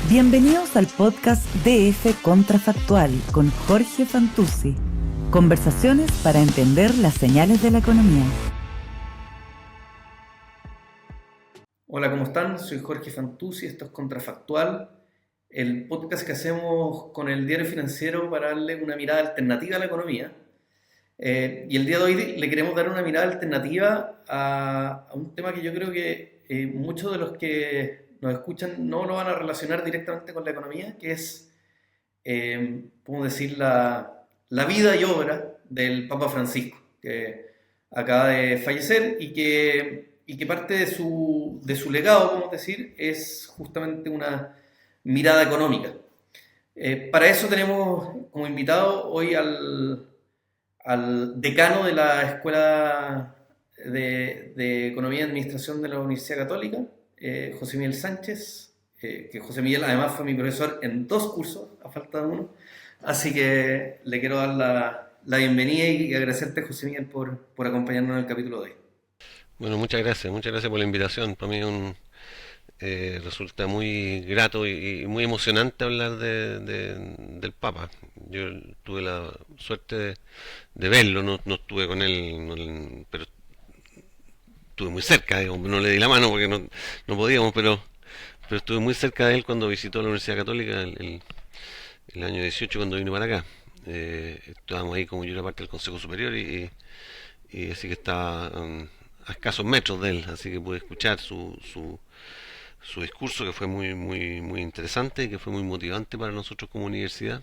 Bienvenidos al podcast DF Contrafactual con Jorge Fantuzzi. Conversaciones para entender las señales de la economía. Hola, ¿cómo están? Soy Jorge Fantuzzi, esto es Contrafactual, el podcast que hacemos con el diario financiero para darle una mirada alternativa a la economía. Y el día de hoy le queremos dar una mirada alternativa a un tema que yo creo que muchos de los que nos escuchan no lo van a relacionar directamente con la economía, que es, podemos decir, la vida y obra del Papa Francisco, que acaba de fallecer y que parte de su legado, podemos decir, es justamente una mirada económica. Para eso tenemos como invitado hoy al decano de la Escuela de Economía y Administración de la Universidad Católica, José Miguel Sánchez, que José Miguel además fue mi profesor en 2 cursos, a falta de uno. Así que le quiero dar la bienvenida y agradecerte, José Miguel, por acompañarnos en el capítulo de hoy. Bueno, muchas gracias por la invitación. Para mí resulta muy grato y muy emocionante hablar del Papa. Yo tuve la suerte de verlo, no estuve con él, pero estuve muy cerca, digamos, no le di la mano porque no podíamos, pero estuve muy cerca de él cuando visitó la Universidad Católica el año 18 cuando vino para acá. Estábamos ahí como yo era parte del Consejo Superior y así que estaba a escasos metros de él, así que pude escuchar su discurso que fue muy interesante y que fue muy motivante para nosotros como universidad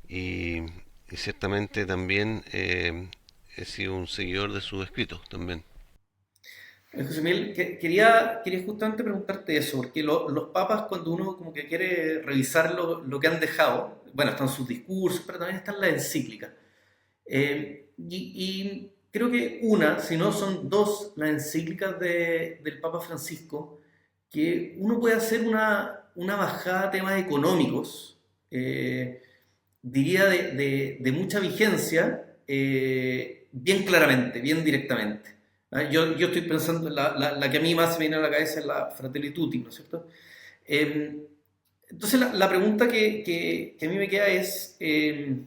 y, y ciertamente también he sido un seguidor de sus escritos también. José Miguel, quería justamente preguntarte eso, porque los papas cuando uno como que quiere revisar lo que han dejado, bueno, están sus discursos, pero también están las encíclicas. Y creo que una, si no son 2, las encíclicas del Papa Francisco, que uno puede hacer una bajada a temas económicos, diría de mucha vigencia, bien claramente, bien directamente. Yo estoy pensando, la que a mí más se me viene a la cabeza es la Fratelli Tutti, ¿no es cierto? Eh, entonces la pregunta que a mí me queda es, y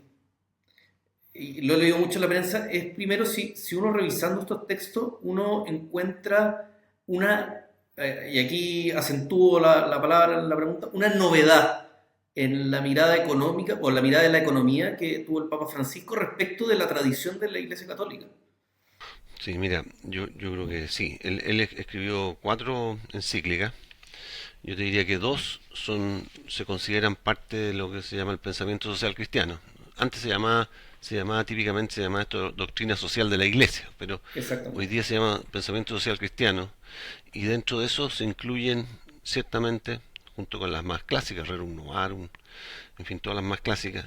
lo he leído mucho en la prensa, es primero si uno revisando estos textos, uno encuentra y aquí acentúo la palabra, la pregunta, una novedad en la mirada económica o la mirada de la economía que tuvo el Papa Francisco respecto de la tradición de la Iglesia Católica. Sí, mira, yo creo que sí. Él escribió 4 encíclicas. Yo te diría que 2 se consideran parte de lo que se llama el pensamiento social cristiano. Antes típicamente se llamaba esto doctrina social de la Iglesia, pero hoy Exactamente. día se llama pensamiento social cristiano y dentro de eso se incluyen ciertamente, junto con las más clásicas, Rerum Novarum, en fin, todas las más clásicas,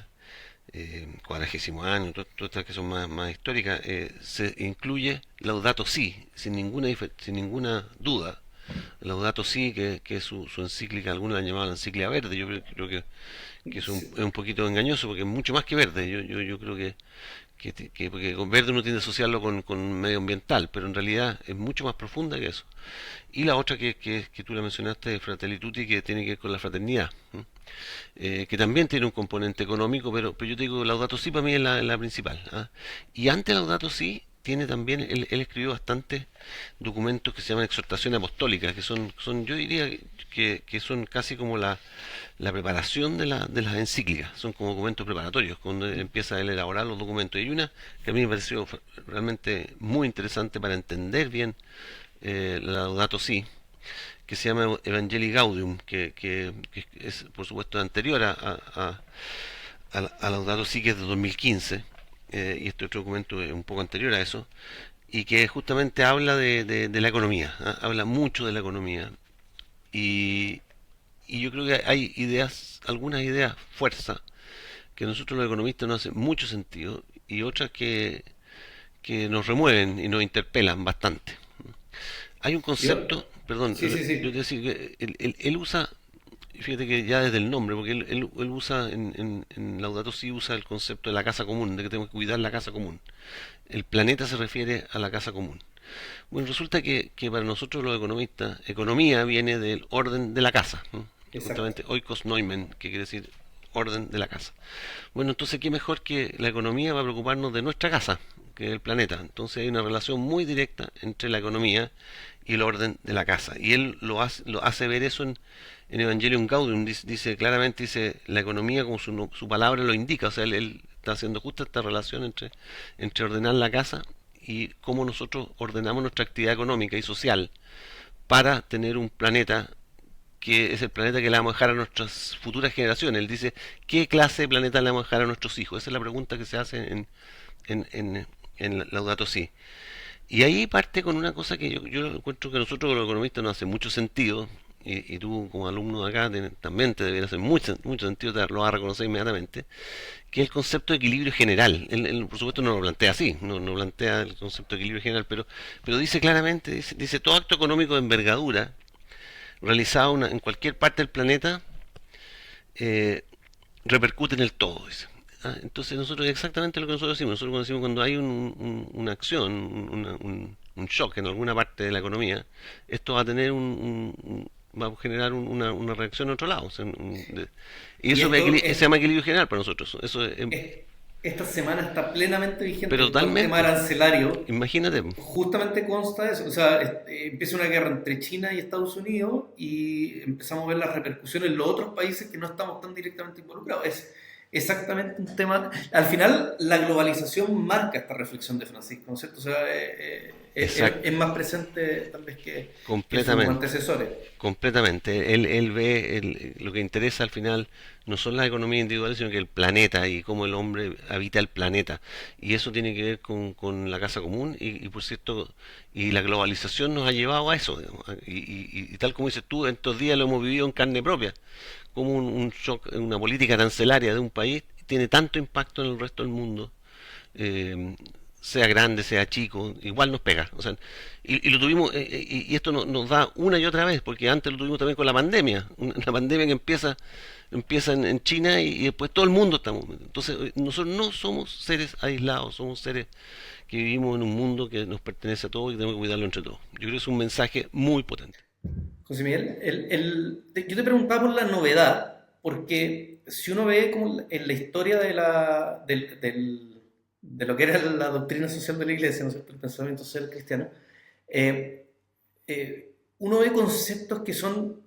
Cuadragésimo Año, todas estas que son más históricas, se incluye Laudato Si, sin ninguna duda. Laudato Si, que es su encíclica, algunos la han llamado la encíclica verde, yo creo que es Sí, un poquito engañoso porque es mucho más que verde. Yo creo porque con verde uno tiende a asociarlo con medioambiental, pero en realidad es mucho más profunda que eso. Y la otra que tú la mencionaste, Fratelli Tutti, que tiene que ver con la fraternidad, que también tiene un componente económico, pero yo te digo, Laudato Si para mí es la principal. ¿Ah? Y antes de Laudato Si tiene también, él escribió bastantes documentos que se llaman exhortaciones apostólicas, que yo diría que son casi como la preparación de las encíclicas, son como documentos preparatorios, cuando empieza él a elaborar los documentos. Y hay una que a mí me pareció realmente muy interesante para entender bien la Laudato Si, que se llama Evangelii Gaudium, que es por supuesto anterior a Laudato Si, que es de 2015, y este otro documento es un poco anterior a eso, y que justamente habla de la economía, ¿ah? Habla mucho de la economía, y, y yo creo que hay algunas ideas fuerza, que a nosotros los economistas nos hacen mucho sentido, y otras que nos remueven y nos interpelan bastante. Hay un yo, concepto, perdón, sí, sí, yo te sí. decir que él usa, fíjate que ya desde el nombre, porque él usa en Laudato Si usa el concepto de la casa común, de que tenemos que cuidar la casa común. El planeta se refiere a la casa común. Bueno, resulta que para nosotros los economistas, economía viene del orden de la casa, ¿no? Exacto. justamente oikos noimen, que quiere decir orden de la casa. Bueno, entonces qué mejor que la economía va a preocuparnos de nuestra casa, que es el planeta. Entonces hay una relación muy directa entre la economía y el orden de la casa. Y él lo hace ver eso en Evangelium Gaudium, dice claramente, dice la economía como su palabra lo indica, o sea, él está haciendo justo esta relación entre ordenar la casa y cómo nosotros ordenamos nuestra actividad económica y social para tener un planeta que es el planeta que le vamos a dejar a nuestras futuras generaciones. Él dice, ¿qué clase de planeta le vamos a dejar a nuestros hijos? Esa es la pregunta que se hace en Laudato Si. Y ahí parte con una cosa que yo encuentro que nosotros los economistas nos hace mucho sentido, y tú como alumno de acá también te debería hacer mucho sentido, te lo vas a reconocer inmediatamente, que es el concepto de equilibrio general. Él, por supuesto no lo plantea así, no plantea el concepto de equilibrio general, pero dice claramente, dice todo acto económico de envergadura realizado en cualquier parte del planeta eh, repercute en el todo. Dice. Entonces nosotros exactamente lo que nosotros decimos cuando hay una acción, un shock en alguna parte de la economía, esto va a tener va a generar una reacción en otro lado. O sea, y Y eso esto se llama equilibrio general para nosotros. Eso es- esta semana está plenamente vigente pero con todo el tema totalmente. arancelario. Imagínate. Justamente consta eso, o sea, empieza una guerra entre China y Estados Unidos y empezamos a ver las repercusiones en los otros países que no estamos tan directamente involucrados. Es exactamente un tema, al final la globalización marca esta reflexión de Francisco, ¿no es cierto? O sea, Exacto. es más presente tal vez que sus Completamente. antecesores. Completamente. Él ve lo que interesa al final no son las economías individuales, sino que el planeta y cómo el hombre habita el planeta. Y eso tiene que ver con la casa común y por cierto, y la globalización nos ha llevado a eso. Digamos. Y tal como dices tú, en estos días lo hemos vivido en carne propia, como un shock, una política arancelaria de un país tiene tanto impacto en el resto del mundo. eh, Sea grande, sea chico, igual nos pega. O sea, y lo tuvimos, y esto nos da una y otra vez, porque antes lo tuvimos también con la pandemia, una pandemia que empieza en China y después todo el mundo estamos. Entonces, nosotros no somos seres aislados, somos seres que vivimos en un mundo que nos pertenece a todos y que tenemos que cuidarlo entre todos. Yo creo que es un mensaje muy potente. José Miguel, yo te preguntaba por la novedad, porque si uno ve como en la historia de lo que era la doctrina social de la Iglesia, ¿no es cierto? El pensamiento social cristiano, eh, uno ve conceptos que son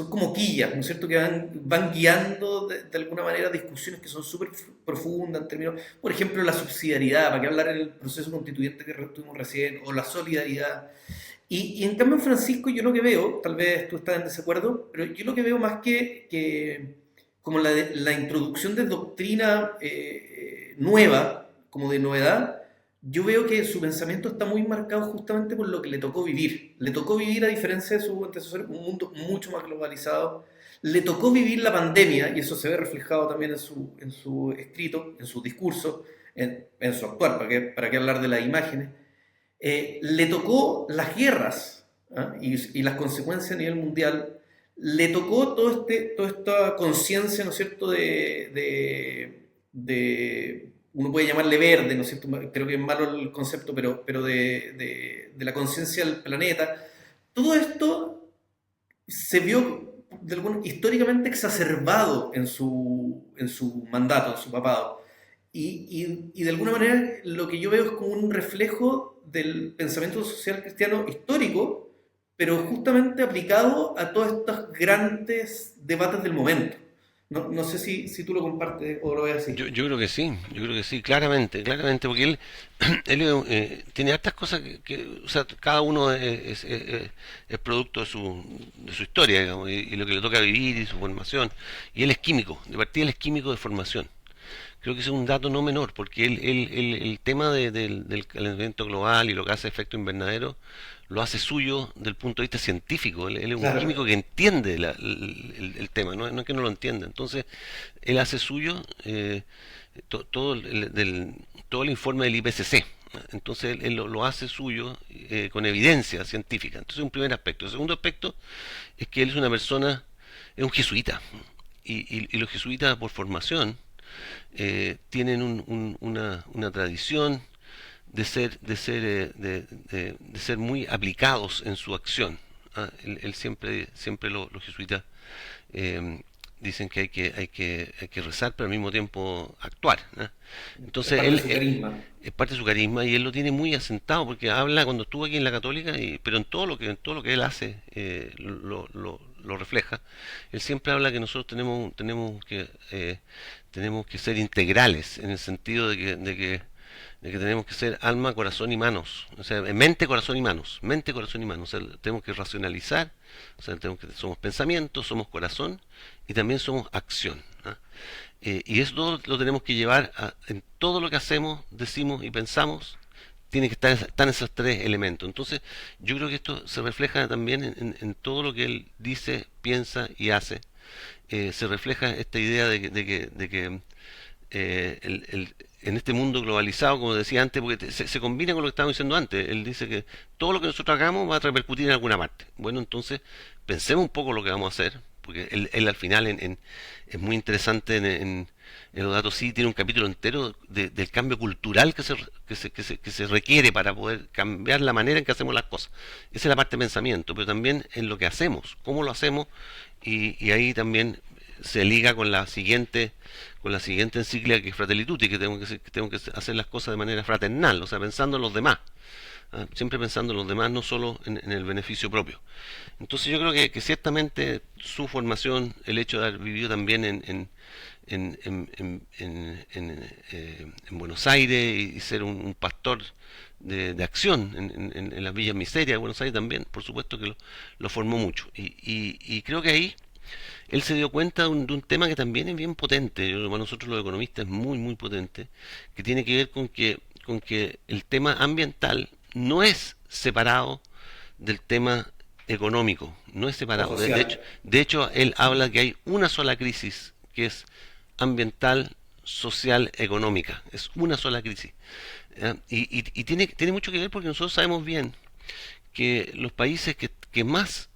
como quillas, ¿no es cierto? Que van guiando de alguna manera discusiones que son súper profundas en términos, por ejemplo, la subsidiariedad, para qué hablar en el proceso constituyente que tuvimos recién, o la solidaridad. Y en cambio en Francisco yo lo que veo, tal vez tú estás en desacuerdo, pero yo lo que veo más que como la introducción de doctrina nueva, como de novedad, yo veo que su pensamiento está muy marcado justamente por lo que le tocó vivir. Le tocó vivir, a diferencia de sus antecesores, un mundo mucho más globalizado. Le tocó vivir la pandemia, y eso se ve reflejado también en su escrito, en su discurso, en su actuar, para qué hablar de las imágenes. Le tocó las guerras, ¿ah? Y las consecuencias a nivel mundial. Le tocó toda esta conciencia, ¿no es cierto?, uno puede llamarle verde, ¿no es cierto? Creo que es malo el concepto, pero de la conciencia del planeta. Todo esto se vio históricamente exacerbado en su mandato, en su papado. Y de alguna manera lo que yo veo es como un reflejo del pensamiento social cristiano histórico, pero justamente aplicado a todos estos grandes debates del momento. No sé si tú lo compartes o lo ves así. Yo creo que sí, claramente, claramente, porque él tiene hartas cosas o sea, cada uno es producto de su historia, digamos, y lo que le toca vivir y su formación. Y él es químico, de partida él es químico de formación. Creo que ese es un dato no menor, porque el tema del calentamiento global y lo que hace efecto invernadero lo hace suyo desde el punto de vista científico. Él es un Claro. químico que entiende el tema, no es que no lo entienda. Entonces, él hace suyo todo el informe del IPCC. Entonces, él lo hace suyo con evidencia científica. Entonces, un primer aspecto. El segundo aspecto es que él es una persona, es un jesuita. Y los jesuitas, por formación, tienen una tradición de ser muy aplicados en su acción. ¿ah? Él siempre los jesuitas eh, dicen que hay que rezar, pero al mismo tiempo actuar, ¿ah? Es Entonces parte de él su carisma. es parte de su carisma y él lo tiene muy asentado porque habla cuando estuvo aquí en la Católica, pero en todo lo que él hace lo refleja. Él siempre habla que nosotros tenemos que ser integrales en el sentido de que tenemos que ser alma, corazón y manos, o sea, mente, corazón y manos, mente, corazón y manos, o sea, tenemos que racionalizar, o sea, somos pensamiento, somos corazón y también somos acción, ¿ah? Y eso lo tenemos que llevar en todo lo que hacemos, decimos y pensamos, tiene que están esos tres elementos. Entonces, yo creo que esto se refleja también en todo lo que él dice, piensa y hace. Se refleja esta idea de que en este mundo globalizado, como decía antes, porque se combina con lo que estábamos diciendo antes. Él dice que todo lo que nosotros hagamos va a repercutir en alguna parte. Bueno, entonces pensemos un poco lo que vamos a hacer, porque él al final es muy interesante en los datos, sí, tiene un capítulo entero del cambio cultural que se requiere para poder cambiar la manera en que hacemos las cosas. Esa es la parte de pensamiento, pero también en lo que hacemos, cómo lo hacemos, y ahí también se liga con la siguiente encíclica, que es Fratelli Tutti, que tengo que hacer las cosas de manera fraternal, o sea, pensando en los demás, ¿ah? Siempre pensando en los demás, no solo en el beneficio propio. Entonces yo creo que ciertamente su formación, el hecho de haber vivido también en Buenos Aires y ser un pastor de acción en las villas miserias de Buenos Aires también, por supuesto que lo formó mucho. Y creo que ahí él se dio cuenta de un tema que también es bien potente, para nosotros los economistas es muy, muy potente, que tiene que ver con que el tema ambiental no es separado del tema económico, no es O separado. social. De hecho, él habla que hay una sola crisis, que es ambiental, social, económica. Es una sola crisis. ¿Ya? Y tiene mucho que ver porque nosotros sabemos bien que los países que más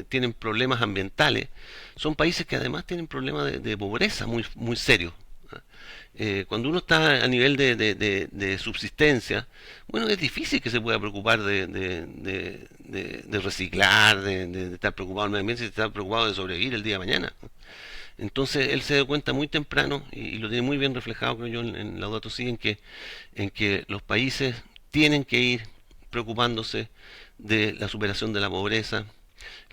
tienen problemas ambientales son países que además tienen problemas de pobreza muy, muy serios. Cuando uno está a nivel de subsistencia, bueno, es difícil que se pueda preocupar de reciclar, de estar preocupado del medio ambiente, de estar preocupado de sobrevivir el día de mañana. Entonces él se dio cuenta muy temprano, y lo tiene muy bien reflejado, creo yo, en Laudato Si, en que los países tienen que ir preocupándose de la superación de la pobreza,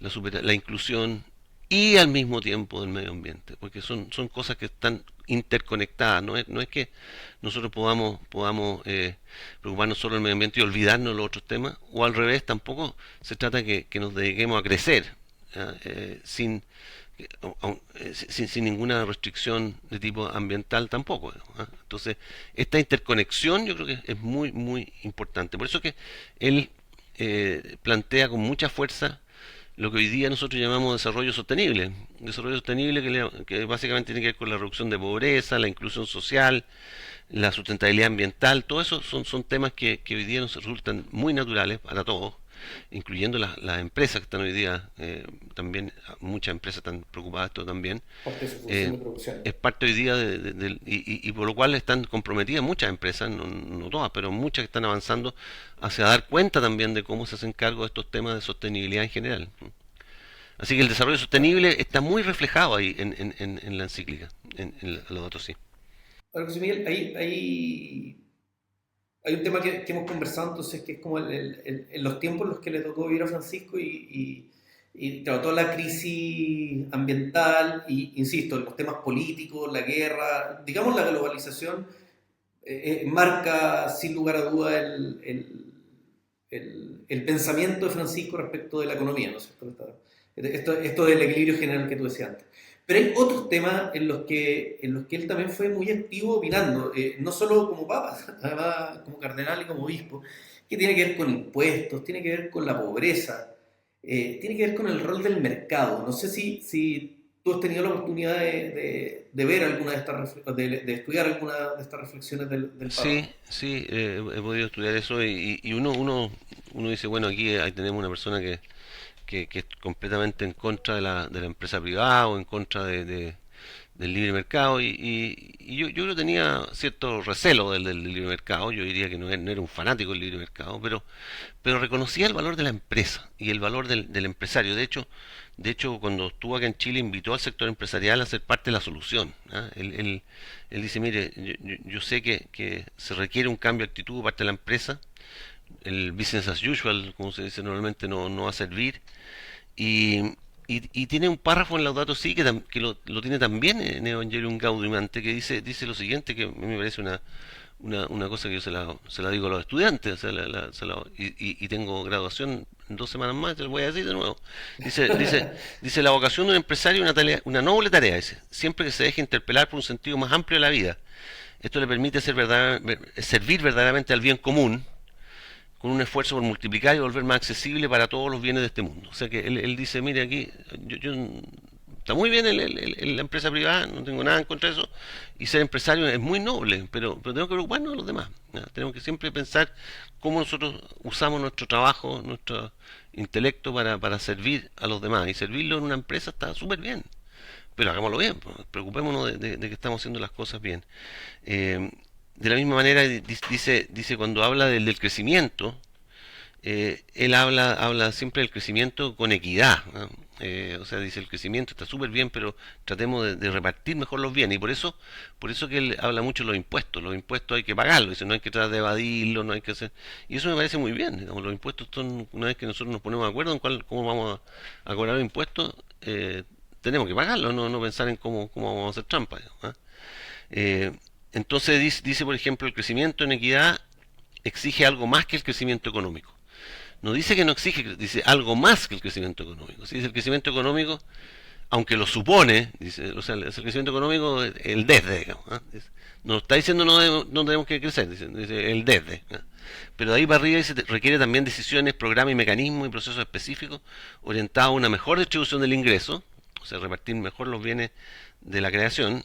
la inclusión y al mismo tiempo del medio ambiente, porque son cosas que están interconectadas. No es que nosotros podamos preocuparnos solo del medio ambiente y olvidarnos de los otros temas, o al revés, tampoco se trata que nos dediquemos a crecer, ¿ya? Sin ninguna restricción de tipo ambiental tampoco, ¿ah? Entonces, esta interconexión yo creo que es muy, muy importante. Por eso que él plantea con mucha fuerza lo que hoy día nosotros llamamos desarrollo sostenible. Desarrollo sostenible que básicamente tiene que ver con la reducción de pobreza, la inclusión social, la sustentabilidad ambiental. Todo eso son temas que hoy día nos resultan muy naturales para todos, incluyendo las empresas que están hoy día, también muchas empresas están preocupadas de esto también. Parte de su función eh, de producción. es parte hoy día y por lo cual están comprometidas muchas empresas, no todas, pero muchas que están avanzando hacia dar cuenta también de cómo se hacen cargo de estos temas de sostenibilidad en general. Así que el desarrollo sostenible está muy reflejado ahí en la encíclica, en los datos sí. Ahora, José Miguel, hay un tema que hemos conversado entonces, que es como en los tiempos en los que le tocó vivir a Francisco y claro, toda la crisis ambiental, y insisto, los temas políticos, la guerra, digamos la globalización, marca sin lugar a duda el pensamiento de Francisco respecto de la economía, ¿no es cierto? Esto del equilibrio general que tú decías antes. Pero hay otros temas en los que él también fue muy activo opinando, no solo como papa, además como cardenal y como obispo, que tiene que ver con impuestos, tiene que ver con la pobreza, tiene que ver con el rol del mercado. No sé si tú has tenido la oportunidad de ver alguna de estas, de estudiar alguna de estas reflexiones del papa. Sí, sí, he podido estudiar eso y uno dice, bueno, aquí ahí tenemos una persona que es completamente en contra de la empresa privada o en contra del libre mercado y yo lo tenía cierto recelo del libre mercado. Yo diría que no era un fanático del libre mercado, pero reconocía el valor de la empresa y el valor del empresario. De hecho, cuando estuvo acá en Chile invitó al sector empresarial a ser parte de la solución, ¿ah? Él dice, mire, yo sé que se requiere un cambio de actitud por parte de la empresa, el business as usual, como se dice normalmente, no va a servir. Y tiene un párrafo en Laudato Si que lo tiene también en Evangelium Gaudium, que dice lo siguiente, que a mí me parece una cosa que yo se la digo a los estudiantes, o sea, y tengo graduación en 2 semanas más, te lo voy a decir de nuevo. Dice la vocación de un empresario es una noble tarea, dice, siempre que se deje interpelar por un sentido más amplio de la vida. Esto le permite servir verdaderamente al bien común, con un esfuerzo por multiplicar y volver más accesible para todos los bienes de este mundo. O sea que él dice, mire aquí, está muy bien la empresa privada, no tengo nada en contra de eso, y ser empresario es muy noble, pero tenemos que preocuparnos de los demás, ¿ya? Tenemos que siempre pensar cómo nosotros usamos nuestro trabajo, nuestro intelecto para servir a los demás, y servirlo en una empresa está súper bien, pero hagámoslo bien, pues, preocupémonos de que estamos haciendo las cosas bien. De la misma manera dice cuando habla del crecimiento, él habla siempre del crecimiento con equidad, ¿no? O sea, dice el crecimiento está súper bien, pero tratemos de repartir mejor los bienes, y por eso que él habla mucho de los impuestos hay que pagarlos, dice, no hay que tratar de evadirlos, no hay que hacer, y eso me parece muy bien, digamos, los impuestos son, una vez que nosotros nos ponemos de acuerdo en cómo vamos a cobrar los impuestos, tenemos que pagarlos, no pensar en cómo vamos a hacer trampa, digamos, ¿ah? Eh, entonces dice, por ejemplo, el crecimiento en equidad exige algo más que el crecimiento económico. No dice que no exige, dice algo más que el crecimiento económico. Si dice el crecimiento económico, aunque lo supone, dice, o sea, el crecimiento económico, el desde, digamos, ¿eh? No está diciendo no tenemos que crecer, dice el desde, ¿eh? Pero de ahí para arriba dice, requiere también decisiones, programas y mecanismos y procesos específicos orientados a una mejor distribución del ingreso, o sea, repartir mejor los bienes de la creación,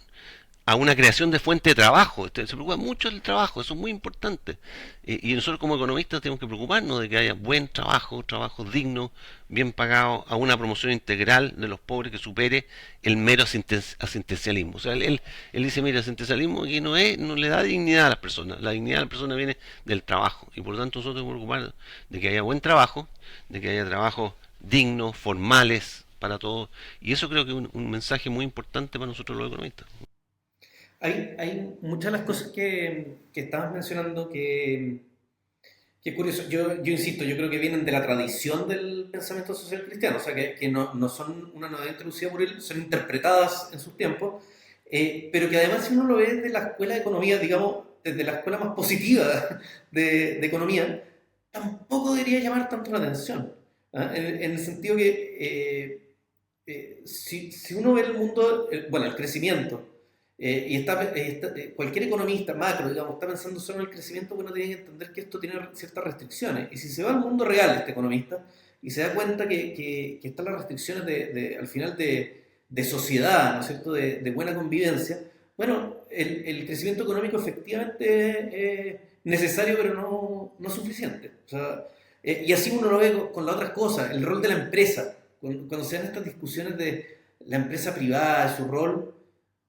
a una creación de fuente de trabajo. Se preocupa mucho del trabajo, eso es muy importante. Y nosotros como economistas tenemos que preocuparnos de que haya buen trabajo, trabajo digno, bien pagado, a una promoción integral de los pobres que supere el mero asistencialismo. O sea, él dice, mira, el asistencialismo aquí no le da dignidad a las personas, la dignidad de las personas viene del trabajo. Y por lo tanto nosotros tenemos que preocuparnos de que haya buen trabajo, de que haya trabajos dignos, formales para todos. Y eso creo que es un mensaje muy importante para nosotros los economistas. Hay muchas de las cosas que estabas mencionando que es curioso. Yo insisto, yo creo que vienen de la tradición del pensamiento social cristiano, o sea, que no son una novedad introducida por él, son interpretadas en sus tiempos, pero que además si uno lo ve desde la escuela de economía, digamos, desde la escuela más positiva de economía, tampoco debería llamar tanto la atención, ¿ah? En el sentido que si uno ve el mundo, bueno, el crecimiento, cualquier economista macro, digamos, está pensando solo en el crecimiento, bueno, tiene que entender que esto tiene ciertas restricciones. Y si se va al mundo real este economista y se da cuenta que están las restricciones al final de sociedad, ¿no es cierto?, de buena convivencia, bueno, el crecimiento económico efectivamente es necesario, pero no suficiente. O sea, y así uno lo ve con las otras cosas, el rol de la empresa. Cuando se dan estas discusiones de la empresa privada, de su rol,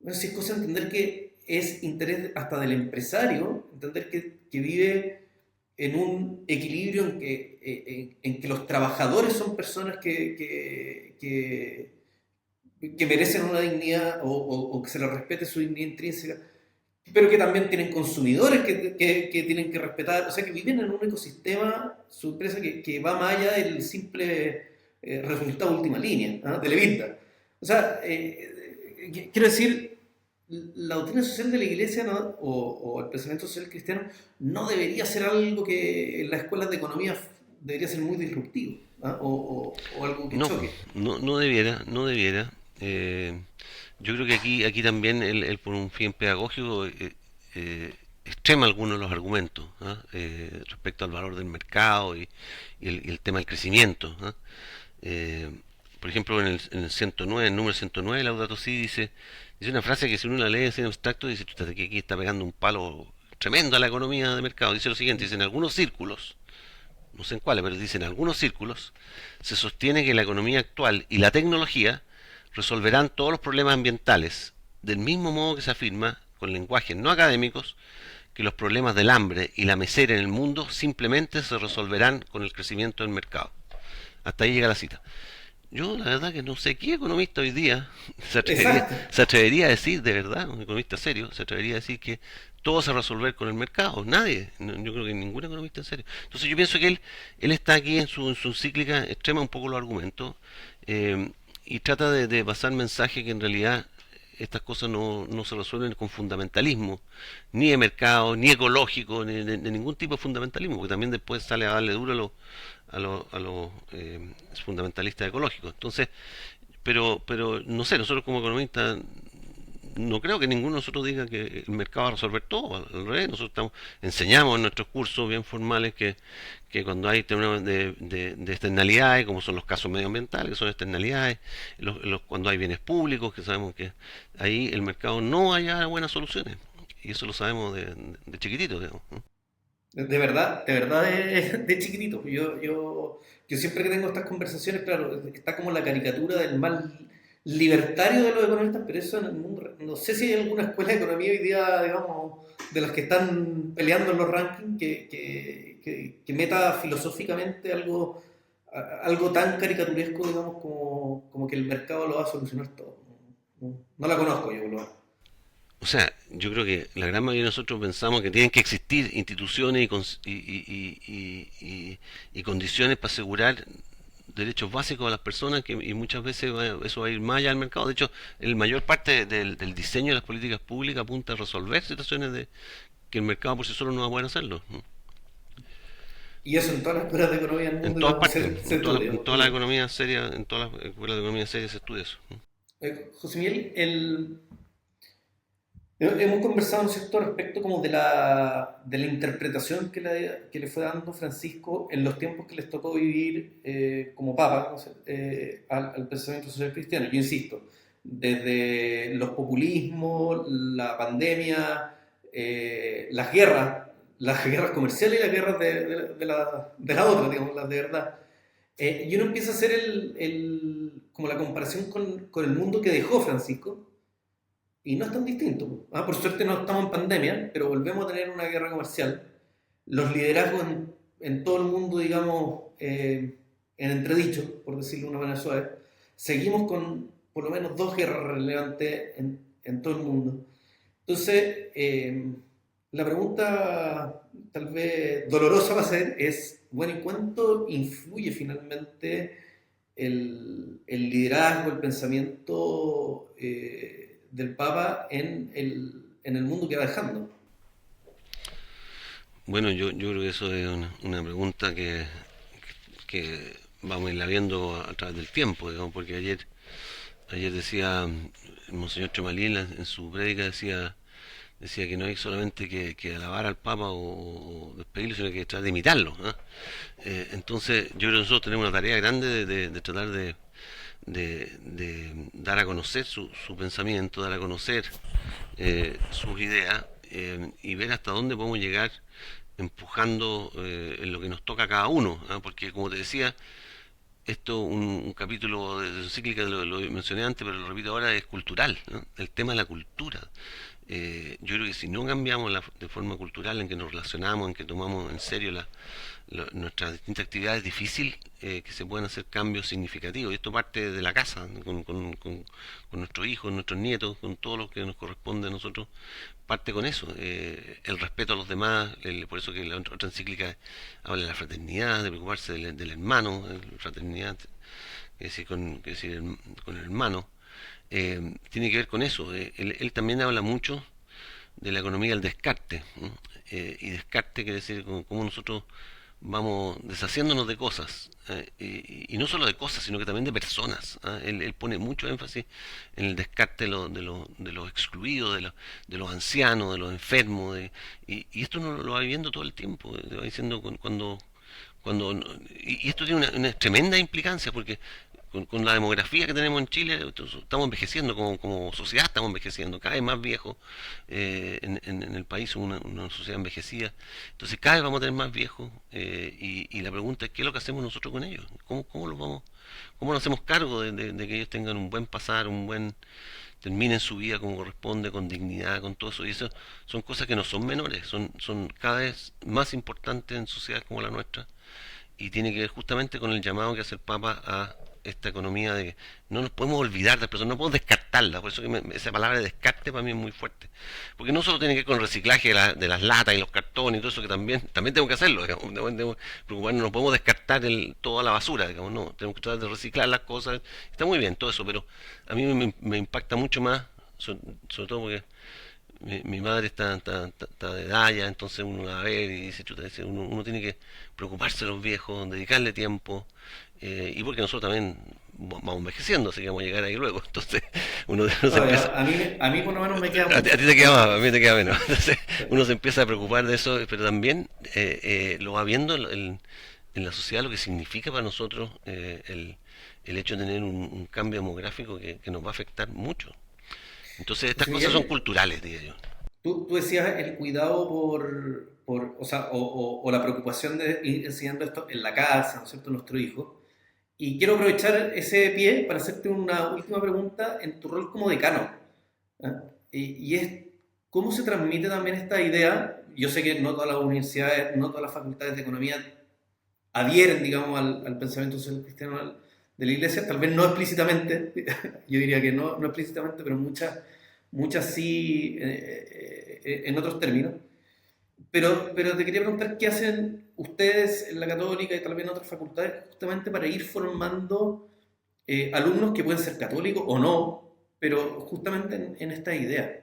bueno, sí es cosa de entender que es interés hasta del empresario, entender que vive en un equilibrio en que los trabajadores son personas que merecen una dignidad o que se les respete su dignidad intrínseca, pero que también tienen consumidores que tienen que respetar, o sea, que viven en un ecosistema, su empresa, que va más allá del simple resultado última línea, ¿no?, de la vista. O sea, quiero decir, la doctrina social de la Iglesia, ¿no?, o el pensamiento social cristiano no debería ser algo que en las escuelas de economía debería ser muy disruptivo, ¿no?, o algo que No, choque. no debiera. Yo creo que aquí también él por un fin pedagógico extrema algunos de los argumentos, ¿ah? Respecto al valor del mercado y el tema del crecimiento, ¿ah? Eh, por ejemplo, en el 109, el número 109 de Laudato Si dice una frase que si uno la lee en abstracto dice, aquí está pegando un palo tremendo a la economía de mercado. Dice lo siguiente, dice, en algunos círculos, no sé en cuáles, pero dice en algunos círculos, se sostiene que la economía actual y la tecnología resolverán todos los problemas ambientales, del mismo modo que se afirma, con lenguajes no académicos, que los problemas del hambre y la miseria en el mundo simplemente se resolverán con el crecimiento del mercado. Hasta ahí llega la cita. Yo la verdad que no sé qué economista hoy día Exacto. se atrevería a decir, de verdad, un economista serio, se atrevería a decir que todo se va a resolver con el mercado. Nadie. Yo creo que ningún economista en serio. Entonces yo pienso que él está aquí en su encíclica, extrema un poco los argumentos eh, y trata de pasar mensaje que en realidad estas cosas no se resuelven con fundamentalismo, ni de mercado, ni ecológico, ni de ningún tipo de fundamentalismo, porque también después sale a darle duro a los fundamentalistas ecológicos. Entonces, pero no sé, nosotros como economistas no creo que ninguno de nosotros diga que el mercado va a resolver todo. Al revés, nosotros enseñamos en nuestros cursos bien formales que cuando hay temas de externalidades, como son los casos medioambientales, que son externalidades, cuando hay bienes públicos, que sabemos que ahí el mercado no haya buenas soluciones. Y eso lo sabemos de chiquitito, digamos, ¿no? De verdad, de chiquitito. Yo siempre que tengo estas conversaciones, claro, está como la caricatura del mal libertario de los economistas, pero eso en el mundo, no sé si hay alguna escuela de economía hoy día, digamos, de las que están peleando en los rankings, que meta filosóficamente algo tan caricaturesco, digamos, como que el mercado lo va a solucionar todo. No la conozco yo, lo. O sea, yo creo que la gran mayoría de nosotros pensamos que tienen que existir instituciones y condiciones para asegurar derechos básicos a las personas y muchas veces eso va a ir más allá del mercado. De hecho, la mayor parte del diseño de las políticas públicas apunta a resolver situaciones de que el mercado por sí solo no va a poder hacerlo, ¿no? Y eso en todas las escuelas de economía del En mundo, todas digamos, partes, se estudia. en todas las economías serias, en todas las escuelas de economía serias se estudia eso, ¿no? José Miguel, hemos conversado, ¿no es cierto?, respecto como de la interpretación que le fue dando Francisco en los tiempos que les tocó vivir como papa, ¿no sé?, al pensamiento social cristiano. Yo insisto, desde los populismos, la pandemia, las guerras comerciales y las guerras de la otra, digamos, las de verdad. Y uno empieza a hacer como la comparación con el mundo que dejó Francisco, y no es tan distinto. Por suerte no estamos en pandemia, pero volvemos a tener una guerra comercial. Los liderazgos en todo el mundo, digamos, en entredicho, por decirlo de una manera suave. Seguimos con por lo menos dos guerras relevantes en todo el mundo. Entonces, la pregunta tal vez dolorosa va a ser es, bueno, ¿y cuánto influye finalmente el liderazgo, el pensamiento del Papa en el mundo que va dejando? Bueno, yo creo que eso es una pregunta que vamos a irla viendo a través del tiempo, digamos, porque ayer decía el Monseñor Tremalí en su prédica decía que no hay solamente que alabar al Papa o despedirlo, sino que tratar de imitarlo, ¿eh? Entonces yo creo que nosotros tenemos una tarea grande de tratar de dar a conocer su pensamiento, dar a conocer sus ideas y ver hasta dónde podemos llegar empujando en lo que nos toca a cada uno, ¿eh? Porque como te decía, esto un capítulo de su cíclica lo mencioné antes, pero lo repito ahora, es cultural, ¿no? El tema de la cultura. Yo creo que si no cambiamos de forma cultural en que nos relacionamos, en que tomamos en serio nuestras distintas actividades, es difícil que se puedan hacer cambios significativos. Y esto parte de la casa, con nuestros hijos, nuestros nietos, con todo lo que nos corresponde a nosotros, parte con eso, el respeto a los demás, por eso que la otra encíclica habla de la fraternidad, de preocuparse del hermano, fraternidad, con el hermano. Tiene que ver con eso. Él también habla mucho de la economía del descarte, ¿no? Y descarte quiere decir cómo nosotros vamos deshaciéndonos de cosas, y no solo de cosas, sino que también de personas, ¿ah? Él pone mucho énfasis en el descarte de los excluidos, de los ancianos, de los enfermos, y esto uno lo va viviendo todo el tiempo, va diciendo cuando y esto tiene una tremenda implicancia porque con la demografía que tenemos en Chile, estamos envejeciendo como sociedad, estamos envejeciendo, cada vez más viejos en el país, una sociedad envejecida. Entonces cada vez vamos a tener más viejos y la pregunta es qué es lo que hacemos nosotros con ellos, cómo nos hacemos cargo de que ellos tengan un buen pasar, terminen su vida como corresponde, con dignidad, con todo eso. Y eso son cosas que no son menores, son cada vez más importantes en sociedades como la nuestra y tiene que ver justamente con el llamado que hace el Papa a esta economía de que no nos podemos olvidar de las personas, no podemos descartarlas, por eso que esa palabra de descarte para mí es muy fuerte, porque no solo tiene que ver con el reciclaje de las latas y los cartones y todo eso, que también tenemos que hacerlo, digamos, tenemos que preocuparnos, no podemos descartar toda la basura, digamos, no, tenemos que tratar de reciclar las cosas, está muy bien todo eso, pero a mí me impacta mucho más, sobre todo porque mi madre está de edad ya, entonces uno la va a ver y dice, chuta, uno tiene que preocuparse de los viejos, dedicarle tiempo, y porque nosotros también vamos envejeciendo, así que vamos a llegar ahí luego, entonces uno se No, empieza... a mí por lo menos me queda A mucho. ti te queda más, a mí te queda menos. Entonces uno se empieza a preocupar de eso, pero también lo va viendo en la sociedad lo que significa para nosotros el hecho de tener un cambio demográfico que nos va a afectar mucho. Entonces estas José cosas son Miguel, culturales, diría yo. tú decías el cuidado o sea, o la preocupación de ir enseñando esto en la casa, ¿no es cierto?, nuestro hijo. Y quiero aprovechar ese pie para hacerte una última pregunta en tu rol como decano. ¿Ah? Y es, ¿cómo se transmite también esta idea? Yo sé que no todas las universidades, no todas las facultades de economía adhieren, digamos, al pensamiento social cristiano de la iglesia, tal vez no explícitamente, yo diría que no explícitamente, pero muchas sí en otros términos. Pero te quería preguntar qué hacen ustedes en la Católica y tal vez en otras facultades justamente para ir formando alumnos que pueden ser católicos o no, pero justamente en esta idea.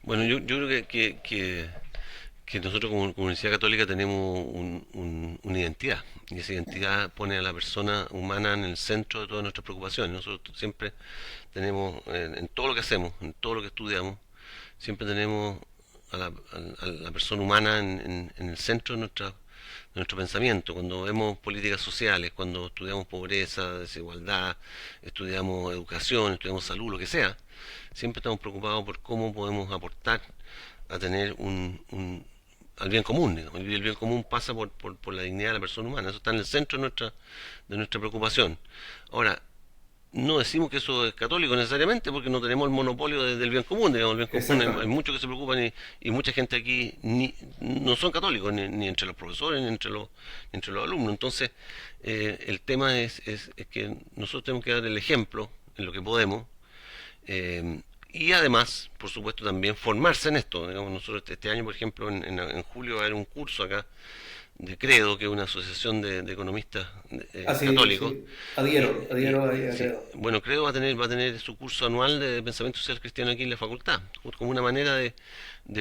Bueno, yo creo que nosotros como Universidad Católica tenemos una identidad y esa identidad pone a la persona humana en el centro de todas nuestras preocupaciones. Nosotros siempre tenemos, en todo lo que hacemos, en todo lo que estudiamos, siempre tenemos a la persona humana en el centro de nuestro pensamiento. Cuando vemos políticas sociales, cuando estudiamos pobreza, desigualdad, estudiamos educación, estudiamos salud, lo que sea, siempre estamos preocupados por cómo podemos aportar a tener al bien común, digamos. El bien común pasa por la dignidad de la persona humana, eso está en el centro de nuestra preocupación. Ahora, no decimos que eso es católico necesariamente porque no tenemos el monopolio del bien común, digamos, el bien común hay Exactamente. muchos que se preocupan y mucha gente aquí no son católicos, ni entre los profesores, ni entre los alumnos. Entonces, el tema es que nosotros tenemos que dar el ejemplo en lo que podemos, y además, por supuesto, también formarse en esto. Digamos, nosotros este año, por ejemplo, en julio va a haber un curso acá de Credo, que es una asociación de economistas Ah, sí, católicos, sí. y, Adhiero ahí, sí, creo. bueno, Credo va a tener su curso anual de pensamiento social cristiano aquí en la facultad, como una manera de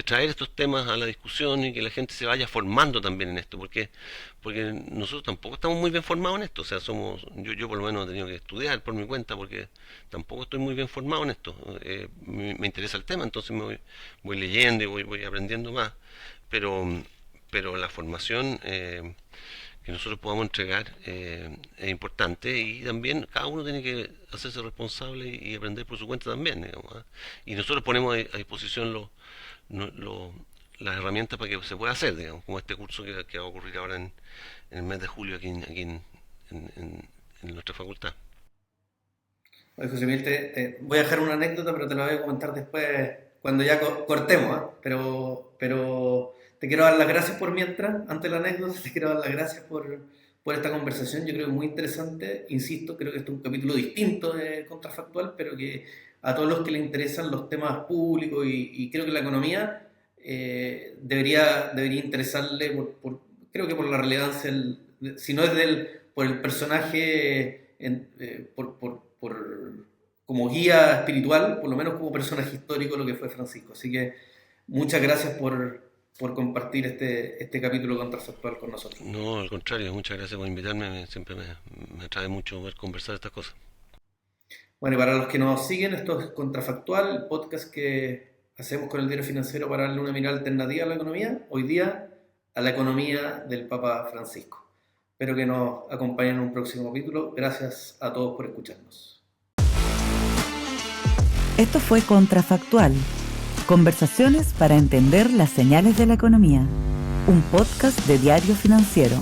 traer estos temas a la discusión y que la gente se vaya formando también en esto, porque nosotros tampoco estamos muy bien formados en esto, o sea, yo por lo menos he tenido que estudiar por mi cuenta porque tampoco estoy muy bien formado en esto. Me interesa el tema, entonces voy leyendo y voy aprendiendo más, pero la formación que nosotros podamos entregar es importante y también cada uno tiene que hacerse responsable y aprender por su cuenta también, digamos, ¿ah? Y nosotros ponemos a disposición no- lo- las herramientas para que se pueda hacer, digamos, como este curso que va a ocurrir ahora en el mes de julio aquí en nuestra facultad. Oye, José Miguel, voy a dejar una anécdota, pero te la voy a comentar después cuando ya cortemos, ¿ah? Pero te quiero dar las gracias por mientras, antes de la anécdota, te quiero dar las gracias por esta conversación. Yo creo que es muy interesante, insisto, creo que este es un capítulo distinto de Contrafactual, pero que a todos los que les interesan los temas públicos y creo que la economía debería interesarle creo que por la relevancia, si no es por el personaje, como guía espiritual, por lo menos como personaje histórico, lo que fue Francisco. Así que muchas gracias por compartir este capítulo contrafactual con nosotros. No, al contrario, muchas gracias por invitarme, siempre me atrae mucho ver conversar estas cosas. Bueno, y para los que nos siguen, esto es Contrafactual, el podcast que hacemos con el diario financiero para darle una mirada alternativa a la economía, hoy día a la economía del Papa Francisco. Espero que nos acompañen en un próximo capítulo. Gracias a todos por escucharnos. Esto fue Contrafactual, conversaciones para entender las señales de la economía, un podcast de Diario Financiero.